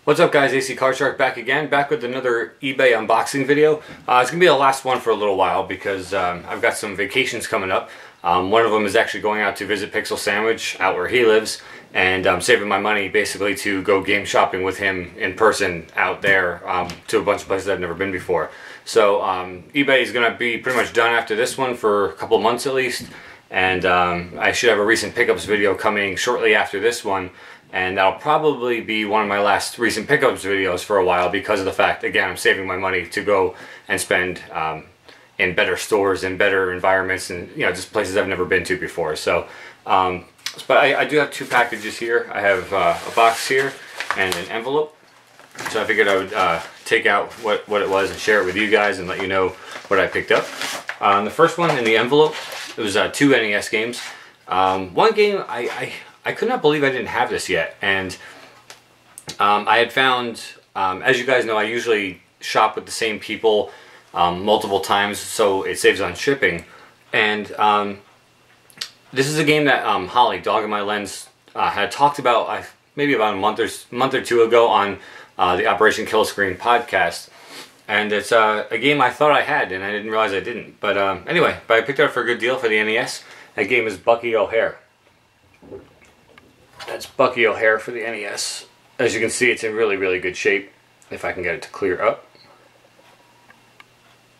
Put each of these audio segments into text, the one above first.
What's up guys, AC Card Shark back again, back with another eBay unboxing video. It's going to be the last one for a little while because I've got some vacations coming up. One of them is actually going out to visit Pixel Sandwich out where he lives, and I'm saving my money basically to go game shopping with him in person out there to a bunch of places I've never been before. So eBay is going to be pretty much done after this one for a couple months at least, and I should have a recent pickups video coming shortly after this one. And that'll probably be one of my last recent pickups videos for a while because of the fact, again, I'm saving my money to go and spend in better stores and better environments and, you know, just places I've never been to before. So, but I do have two packages here. I have a box here and an envelope. So I figured I would take out what it was and share it with you guys and let you know what I picked up. The first one in the envelope, it was two NES games. One game I could not believe I didn't have this yet, and I had found, as you guys know, I usually shop with the same people multiple times, so it saves on shipping. And this is a game that Holly, Dog in My Lens, had talked about maybe about a month or two ago on the Operation Kill Screen podcast. And it's a game I thought I had, and I didn't realize I didn't. But anyway, I picked it up for a good deal for the NES. That game is Bucky O'Hare. That's Bucky O'Hare for the NES. As you can see, it's in really, really good shape. If I can get it to clear up.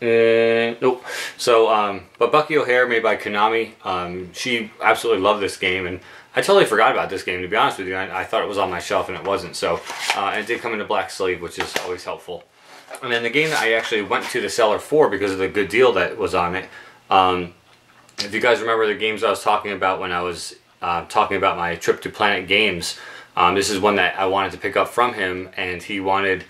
Nope. So, but Bucky O'Hare, made by Konami, she absolutely loved this game, and I totally forgot about this game, to be honest with you. I thought it was on my shelf, and it wasn't. So, it did come in a black sleeve, which is always helpful. And then the game that I actually went to the seller for because of the good deal that was on it. If you guys remember the games I was talking about when I was talking about my trip to Planet Games, this is one that I wanted to pick up from him, and he wanted,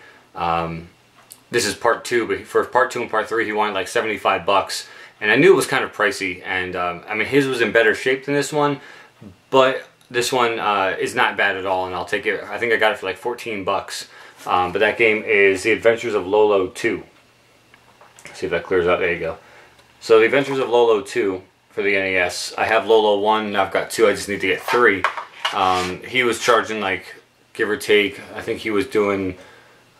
this is part 2, but for part 2 and part 3 he wanted like 75 bucks, and I knew it was kind of pricey, and I mean his was in better shape than this one, but this one is not bad at all, and I'll take it. I think I got it for like 14 bucks, but that game is The Adventures of Lolo 2. Let's see if that clears out. There you go. So The Adventures of Lolo 2 for the NES. I have Lolo 1, I've got 2, I just need to get 3. He was charging like, give or take, I think he was doing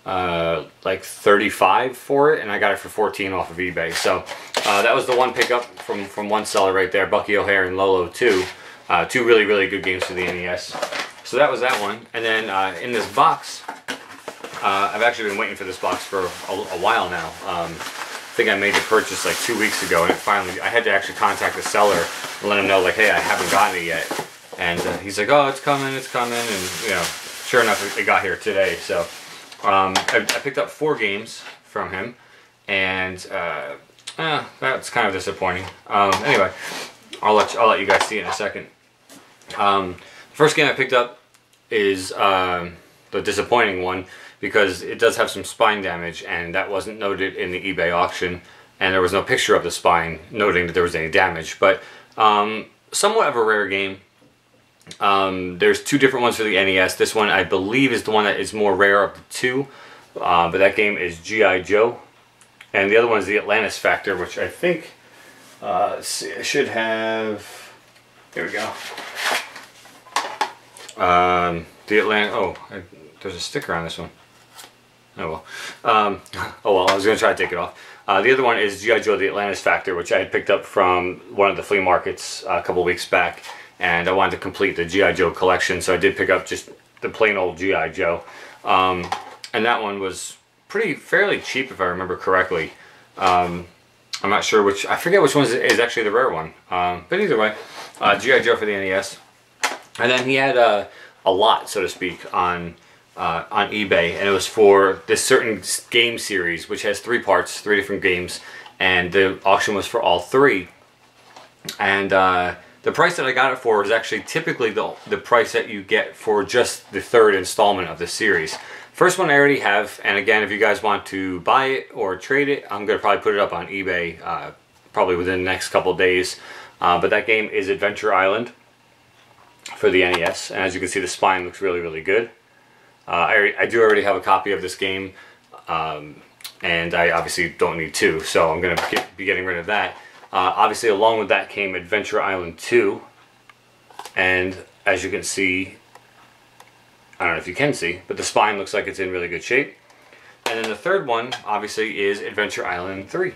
like 35 for it, and I got it for 14 off of eBay. So that was the one pickup from one seller right there, Bucky O'Hare and Lolo 2. Two really, really good games for the NES. So that was that one. And then in this box, I've actually been waiting for this box for a while now. I think I made the purchase like 2 weeks ago, and I had to actually contact the seller and let him know, like, hey, I haven't gotten it yet. And he's like, oh, it's coming, and you know, sure enough, it got here today. So I picked up 4 games from him, and that's kind of disappointing. Anyway, I'll let you guys see it in a second. The first game I picked up is the disappointing one, because it does have some spine damage, and that wasn't noted in the eBay auction, and there was no picture of the spine noting that there was any damage. But somewhat of a rare game. There's 2 different ones for the NES. This one I believe is the one that is more rare of the 2, but that game is G.I. Joe, and the other one is the Atlantis Factor, which I think let's see, I should have. Here we go. There's a sticker on this one. Oh well. Oh well, I was going to try to take it off. The other one is G.I. Joe, the Atlantis Factor, which I had picked up from one of the flea markets a couple weeks back, and I wanted to complete the G.I. Joe collection, so I did pick up just the plain old G.I. Joe. And that one was fairly cheap if I remember correctly. I'm not sure which, I forget which one is actually the rare one. But either way, G.I. Joe for the NES. And then he had a lot, so to speak, on eBay, and it was for this certain game series, which has 3 parts, 3 different games, and the auction was for all 3. And the price that I got it for is actually typically the price that you get for just the 3rd installment of the series. First one I already have, and again, if you guys want to buy it or trade it, I'm going to probably put it up on eBay probably within the next couple days. But that game is Adventure Island for the NES, and as you can see, the spine looks really, really good. I do already have a copy of this game, and I obviously don't need 2, so I'm going to be getting rid of that. Obviously, along with that came Adventure Island 2, and as you can see, I don't know if you can see, but the spine looks like it's in really good shape. And then the third one, obviously, is Adventure Island 3.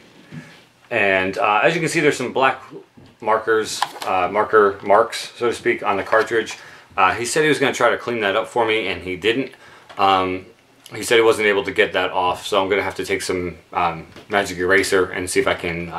And as you can see, there's some black marks, so to speak, on the cartridge. He said he was going to try to clean that up for me, and he didn't. He said he wasn't able to get that off, so I'm going to have to take some magic eraser and see if I can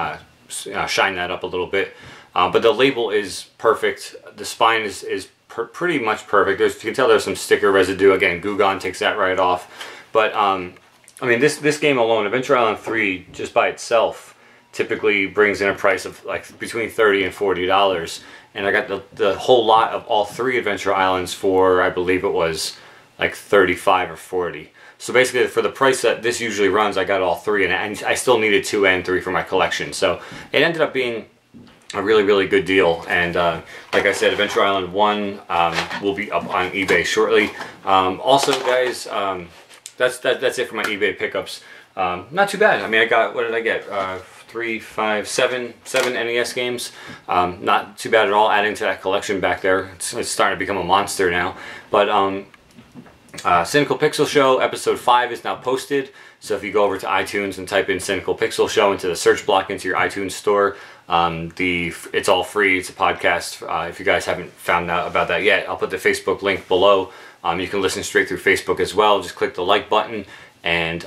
shine that up a little bit. But the label is perfect. The spine is pretty much perfect. You can tell there's some sticker residue. Again, Goo Gone takes that right off. But I mean, this game alone, Adventure Island 3, just by itself, typically brings in a price of like between $30 and $40. And I got the whole lot of all 3 Adventure Islands for, I believe it was like $35 or $40. So basically, for the price that this usually runs, I got all 3, and I still needed 2 and 3 for my collection. So it ended up being a really, really good deal. And like I said, Adventure Island 1 will be up on eBay shortly. Also, guys, that's it for my eBay pickups. Not too bad. I mean, I got, what did I get? 3, 5, 7 NES games. Not too bad at all, adding to that collection back there. It's starting to become a monster now. But Cynical Pixel Show episode 5 is now posted. So if you go over to iTunes and type in Cynical Pixel Show into the search block into your iTunes store, it's all free. It's a podcast. If you guys haven't found out about that yet, I'll put the Facebook link below. You can listen straight through Facebook as well. Just click the like button, and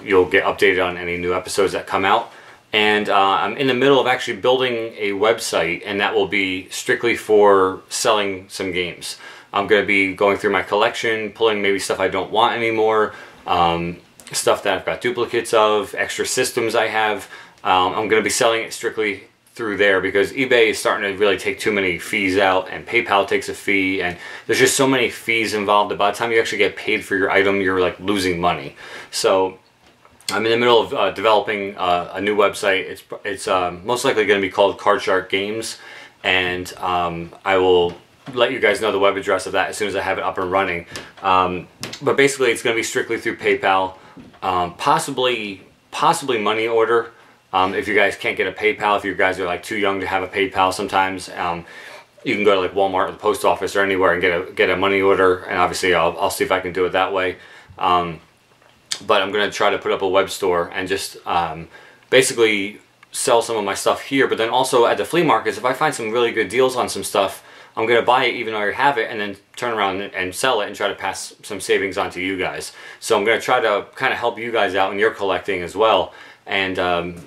you'll get updated on any new episodes that come out. And I'm in the middle of actually building a website, and that will be strictly for selling some games. I'm going to be going through my collection, pulling maybe stuff I don't want anymore, stuff that I've got duplicates of, extra systems I have. I'm going to be selling it strictly through there because eBay is starting to really take too many fees out, and PayPal takes a fee, and there's just so many fees involved that by the time you actually get paid for your item, you're like losing money. So I'm in the middle of developing a new website. It's most likely going to be called Card Shark Games, and I will let you guys know the web address of that as soon as I have it up and running. But basically, it's going to be strictly through PayPal, possibly money order. If you guys can't get a PayPal, if you guys are like too young to have a PayPal, sometimes you can go to like Walmart or the post office or anywhere and get a money order. And obviously, I'll see if I can do it that way. But I'm going to try to put up a web store and just basically sell some of my stuff here. But then also at the flea markets, if I find some really good deals on some stuff, I'm going to buy it even though I have it, and then turn around and sell it and try to pass some savings on to you guys. So I'm going to try to kind of help you guys out in your collecting as well. And,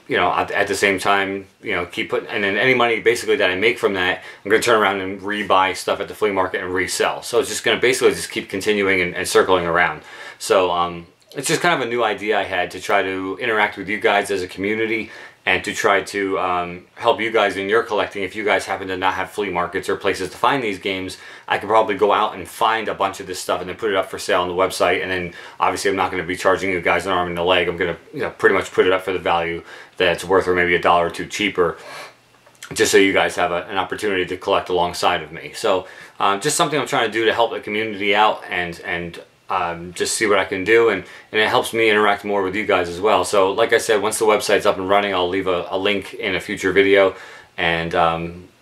you know, at the same time, you know, keep putting, and then any money basically that I make from that, I'm going to turn around and rebuy stuff at the flea market and resell. So it's just going to basically just keep continuing and circling around. So it's just kind of a new idea I had to try to interact with you guys as a community, and to try to help you guys in your collecting. If you guys happen to not have flea markets or places to find these games, I could probably go out and find a bunch of this stuff and then put it up for sale on the website. And then obviously I'm not going to be charging you guys an arm and a leg. I'm going to, you know, pretty much put it up for the value that it's worth, or maybe $1 or $2 cheaper, just so you guys have an opportunity to collect alongside of me. So just something I'm trying to do to help the community out, and just see what I can do, and it helps me interact more with you guys as well. So like I said, once the website's up and running, I'll leave a link in a future video. And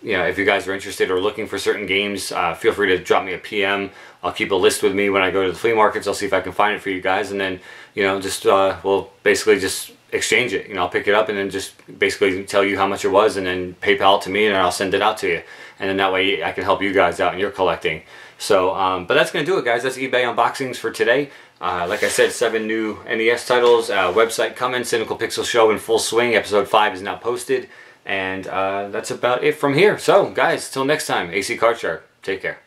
you know, if you guys are interested or looking for certain games, feel free to drop me a PM. I'll keep a list with me when I go to the flea markets. I'll see if I can find it for you guys, and then, you know, just we'll basically just exchange it. You know, I'll pick it up and then just basically tell you how much it was, and then PayPal it to me, and I'll send it out to you. And then that way I can help you guys out in your collecting. So, but that's going to do it, guys. That's eBay unboxings for today. Like I said, 7 new NES titles, website coming, Cynical Pixel Show in full swing. Episode 5 is now posted. And that's about it from here. So, guys, till next time, AC Card Shark. Take care.